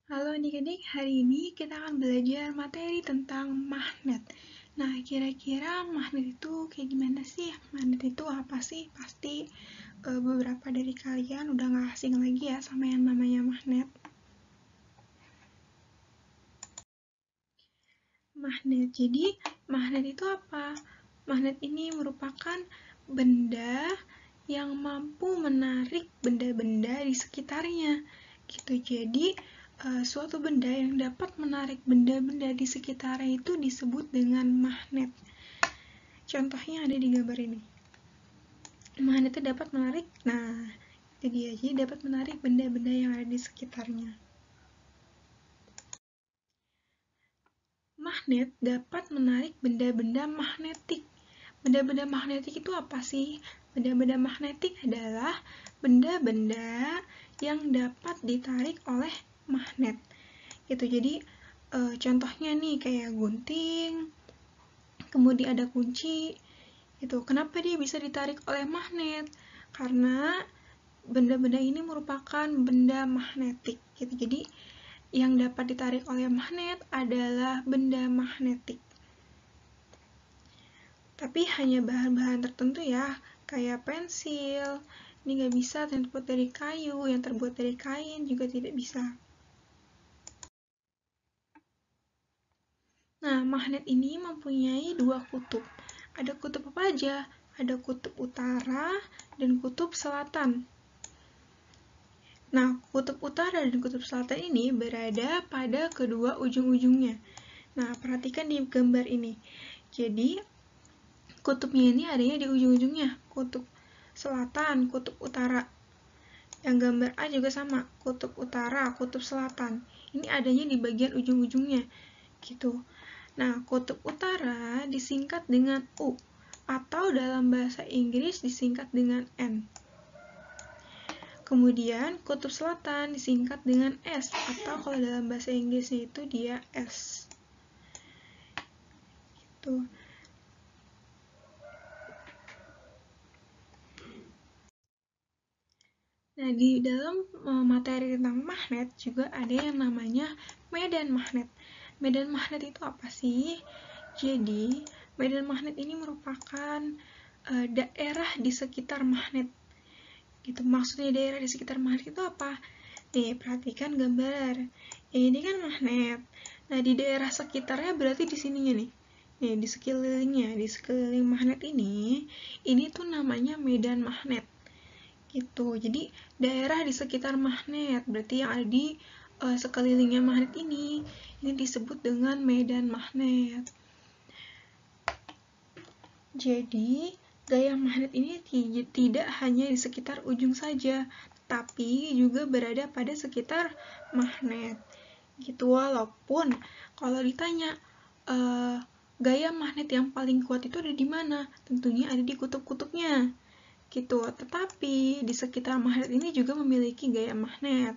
Halo adik-adik, hari ini kita akan belajar materi tentang magnet. Nah, kira-kira magnet itu kayak gimana sih? Magnet itu apa sih? Pasti beberapa dari kalian udah gak asing lagi ya sama yang namanya magnet. Magnet, jadi magnet itu apa? Magnet ini merupakan benda yang mampu menarik benda-benda di sekitarnya. Gitu, jadi suatu benda yang dapat menarik benda-benda di sekitarnya itu disebut dengan magnet. Contohnya ada di gambar ini. Magnet itu dapat menarik, nah itu dia, jadi dapat menarik benda-benda yang ada di sekitarnya. Magnet dapat menarik benda-benda magnetik. Benda-benda magnetik itu apa sih? Benda-benda magnetik adalah benda-benda yang dapat ditarik oleh magnet. Gitu. Jadi contohnya nih kayak gunting, kemudian ada kunci. Gitu. Kenapa dia bisa ditarik oleh magnet? Karena benda-benda ini merupakan benda magnetik. Gitu. Jadi yang dapat ditarik oleh magnet adalah benda magnetik. Tapi hanya bahan-bahan tertentu ya, kayak pensil. Ini nggak bisa yang terbuat dari kayu, yang terbuat dari kain juga tidak bisa. Nah, magnet ini mempunyai dua kutub. Ada kutub apa aja? Ada kutub utara dan kutub selatan. Nah, kutub utara dan kutub selatan ini berada pada kedua ujung-ujungnya. Nah, perhatikan di gambar ini. Jadi, kutubnya ini adanya di ujung-ujungnya. Kutub selatan, kutub utara. Yang gambar A juga sama, kutub utara, kutub selatan. Ini adanya di bagian ujung-ujungnya. Gitu. Nah, kutub utara disingkat dengan U, atau dalam bahasa Inggris disingkat dengan N. Kemudian, kutub selatan disingkat dengan S, atau kalau dalam bahasa Inggrisnya itu dia S. Gitu. Nah, di dalam materi tentang magnet juga ada yang namanya medan magnet. Medan magnet itu apa sih? Jadi, medan magnet ini merupakan daerah di sekitar magnet. Gitu. Maksudnya daerah di sekitar magnet itu apa? Nih, perhatikan gambar. Ini kan magnet. Nah, di daerah sekitarnya berarti di sininya nih. Nih, di sekelilingnya, di sekeliling magnet ini tuh namanya medan magnet. Gitu. Jadi, daerah di sekitar magnet, berarti yang ada di sekelilingnya magnet ini disebut dengan medan magnet. Jadi, gaya magnet ini tidak hanya di sekitar ujung saja, tapi juga berada pada sekitar magnet. Gitu, walaupun kalau ditanya gaya magnet yang paling kuat itu ada di mana? Tentunya ada di kutub-kutubnya. Gitu, tetapi di sekitar magnet ini juga memiliki gaya magnet.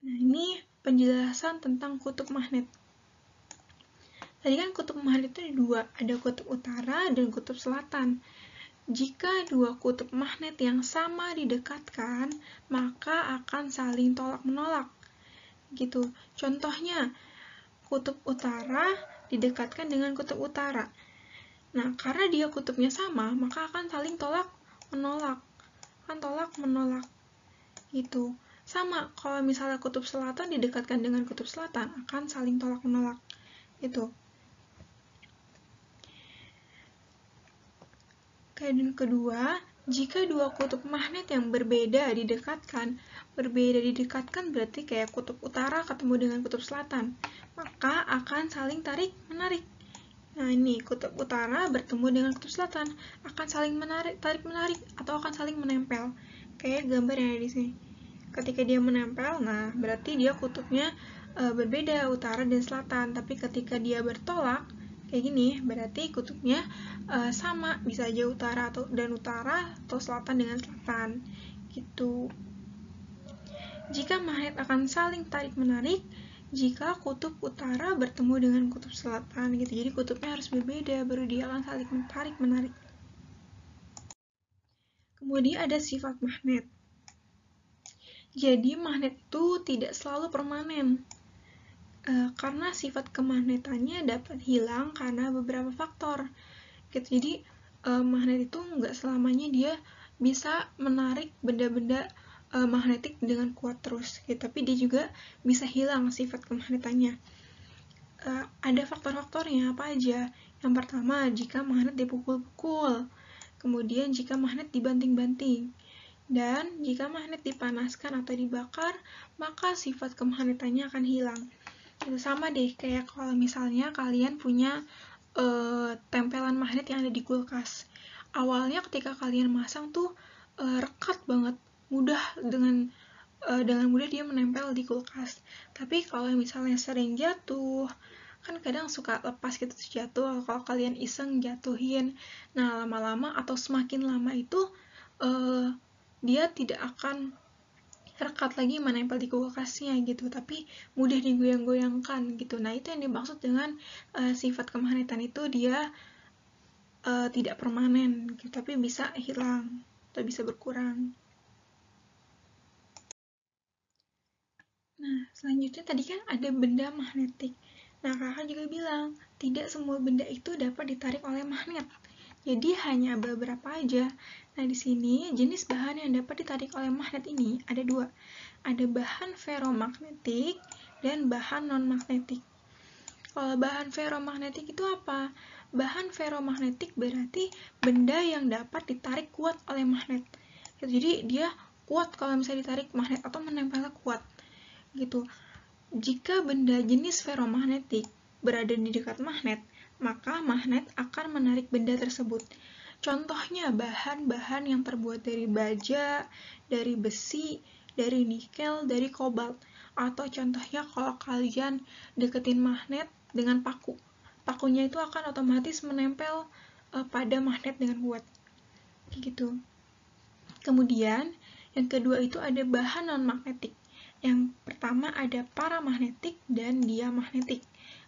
Nah, ini penjelasan tentang kutub magnet. Tadi kan kutub magnet itu ada dua, ada kutub utara dan kutub selatan. Jika dua kutub magnet yang sama didekatkan, maka akan saling tolak-menolak. Gitu. Contohnya, kutub utara didekatkan dengan kutub utara. Nah, karena dia kutubnya sama, maka akan saling tolak-menolak. Akan tolak-menolak. Gitu. Sama, kalau misalnya kutub selatan didekatkan dengan kutub selatan, akan saling tolak-menolak. Gitu. Dan kedua, jika dua kutub magnet yang berbeda didekatkan berarti kayak kutub utara ketemu dengan kutub selatan, maka akan saling tarik-menarik. Nah, ini kutub utara bertemu dengan kutub selatan, akan saling tarik-menarik atau akan saling menempel. Kayak gambar yang ada di sini. Ketika dia menempel, nah berarti dia kutubnya berbeda, utara dan selatan. Tapi ketika dia bertolak, kayak gini, berarti kutubnya sama, bisa aja utara atau selatan dengan selatan. Gitu. Jika magnet akan saling tarik-menarik jika kutub utara bertemu dengan kutub selatan, gitu. Jadi kutubnya harus berbeda baru dia akan saling tarik-menarik. Kemudian ada sifat magnet. Jadi magnet itu tidak selalu permanen, karena sifat kemagnetannya dapat hilang karena beberapa faktor. Gitu. Jadi magnet itu nggak selamanya dia bisa menarik benda-benda magnetik dengan kuat terus, gitu. Tapi dia juga bisa hilang sifat kemagnetannya. Ada faktor-faktornya apa aja? Yang pertama, jika magnet dipukul-pukul. Kemudian jika magnet dibanting-banting. Dan jika magnet dipanaskan atau dibakar, maka sifat kemagnetannya akan hilang. Itu sama deh, kayak kalau misalnya kalian punya tempelan magnet yang ada di kulkas. Awalnya ketika kalian masang tuh rekat banget, dengan mudah dia menempel di kulkas. Tapi kalau misalnya sering jatuh, kan kadang suka lepas gitu jatuh, kalau kalian iseng jatuhin. Nah, lama-lama atau semakin lama itu dia tidak akan rekat lagi menempel di kulkasnya gitu, tapi mudah digoyang-goyangkan gitu. Nah, itu yang dimaksud dengan sifat kemagnetan itu dia tidak permanen gitu, tapi bisa hilang atau bisa berkurang. Nah, selanjutnya tadi kan ada benda magnetik. Nah, kakak juga bilang, tidak semua benda itu dapat ditarik oleh magnet. Jadi hanya beberapa aja. Nah, di sini jenis bahan yang dapat ditarik oleh magnet ini ada dua. Ada bahan ferromagnetik dan bahan non-magnetik. Kalau bahan ferromagnetik itu apa? Bahan ferromagnetik berarti benda yang dapat ditarik kuat oleh magnet. Jadi dia kuat kalau misalnya ditarik magnet atau menempelnya kuat. Gitu. Jika benda jenis ferromagnetik berada di dekat magnet, maka magnet akan menarik benda tersebut. Contohnya bahan-bahan yang terbuat dari baja, dari besi, dari nikel, dari kobalt. Atau contohnya kalau kalian deketin magnet dengan paku. Pakunya itu akan otomatis menempel pada magnet dengan kuat. Gitu. Kemudian, yang kedua itu ada bahan non-magnetik. Yang pertama ada paramagnetik dan diamagnetik.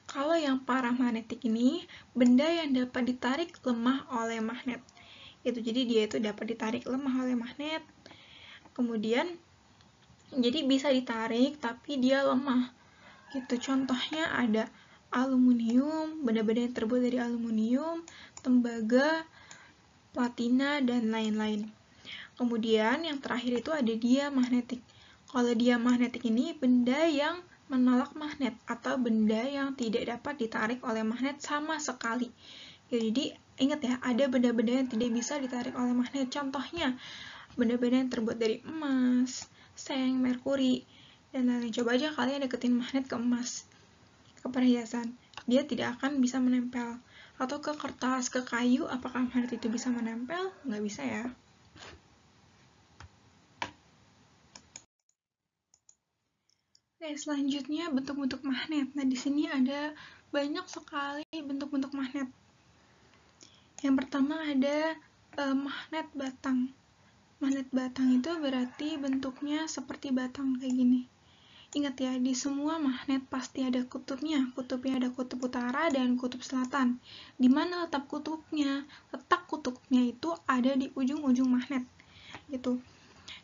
Kalau yang paramagnetik ini, benda yang dapat ditarik lemah oleh magnet. Jadi dia itu dapat ditarik lemah oleh magnet. Kemudian, jadi bisa ditarik tapi dia lemah. Gitu. Contohnya ada aluminium, benda-benda yang terbuat dari aluminium, tembaga, platina, dan lain-lain. Kemudian yang terakhir itu ada diamagnetik. Kalau diamagnetik ini benda yang menolak magnet atau benda yang tidak dapat ditarik oleh magnet sama sekali. Jadi ingat ya, ada benda-benda yang tidak bisa ditarik oleh magnet. Contohnya benda-benda yang terbuat dari emas, seng, merkuri, dan lain-lain. Coba aja kalian deketin magnet ke emas, ke perhiasan, dia tidak akan bisa menempel. Atau ke kertas, ke kayu, apakah magnet itu bisa menempel? Nggak bisa ya. Oke, selanjutnya bentuk-bentuk magnet. Nah, di sini ada banyak sekali bentuk-bentuk magnet. Yang pertama ada magnet batang. Magnet batang itu berarti bentuknya seperti batang kayak gini. Ingat ya, di semua magnet pasti ada kutubnya. Kutubnya ada kutub utara dan kutub selatan. Di mana letak kutubnya? Letak kutubnya itu ada di ujung-ujung magnet. Gitu.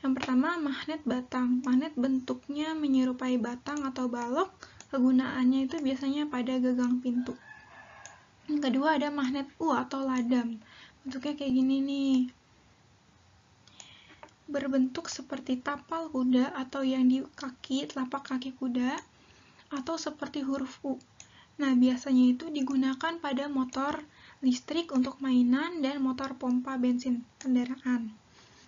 Yang pertama, magnet batang. Magnet bentuknya menyerupai batang atau balok. Kegunaannya itu biasanya pada gagang pintu. Yang kedua ada magnet U atau ladam. Bentuknya kayak gini nih. Berbentuk seperti tapal kuda atau yang di kaki, telapak kaki kuda, atau seperti huruf U. Nah, biasanya itu digunakan pada motor listrik untuk mainan dan motor pompa bensin kendaraan.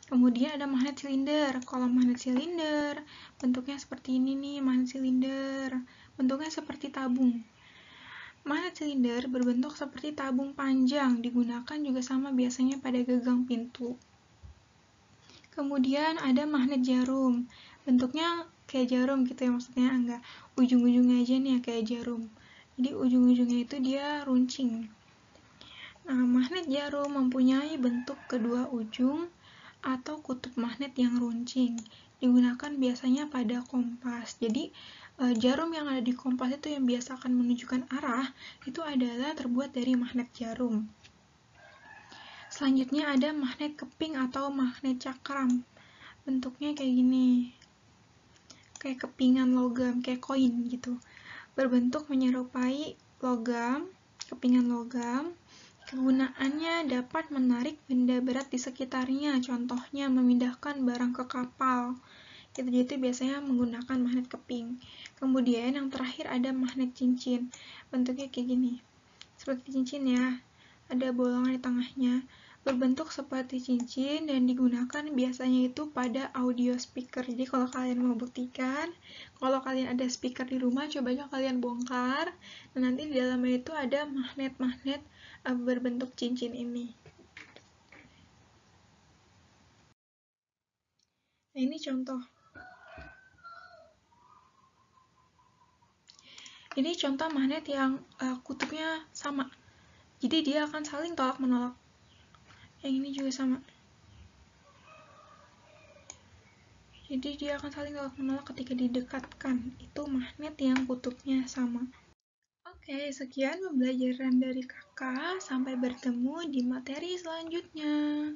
Kemudian ada magnet silinder. Kalau magnet silinder, bentuknya seperti ini nih, magnet silinder. Bentuknya seperti tabung. Magnet silinder berbentuk seperti tabung panjang, digunakan juga sama biasanya pada gagang pintu. Kemudian ada magnet jarum. Bentuknya kayak jarum gitu ya, maksudnya enggak ujung-ujungnya aja nih kayak jarum. Jadi ujung-ujungnya itu dia runcing. Nah, magnet jarum mempunyai bentuk kedua ujung atau kutub magnet yang runcing. Digunakan biasanya pada kompas. Jadi, jarum yang ada di kompas itu yang biasa akan menunjukkan arah, itu adalah terbuat dari magnet jarum. Selanjutnya ada magnet keping atau magnet cakram. Bentuknya kayak gini. kayak kepingan logam, kayak koin gitu. Berbentuk menyerupai logam, kepingan logam. Kegunaannya dapat menarik benda berat di sekitarnya, contohnya memindahkan barang ke kapal. Jadi biasanya menggunakan magnet keping. Kemudian yang terakhir ada magnet cincin. Bentuknya kayak gini. Seperti cincin ya. Ada bolongan di tengahnya. Berbentuk seperti cincin dan digunakan biasanya itu pada audio speaker. Jadi kalau kalian mau buktikan, kalau kalian ada speaker di rumah, coba aja kalian bongkar. Dan nanti di dalamnya itu ada magnet-magnet berbentuk cincin ini. Nah, ini contoh. Ini contoh magnet yang kutubnya sama. Jadi dia akan saling tolak-menolak. Yang ini juga sama. Jadi dia akan saling tolak-menolak ketika didekatkan. Itu magnet yang kutubnya sama. Oke, sekian pembelajaran dari kakak. Sampai bertemu di materi selanjutnya.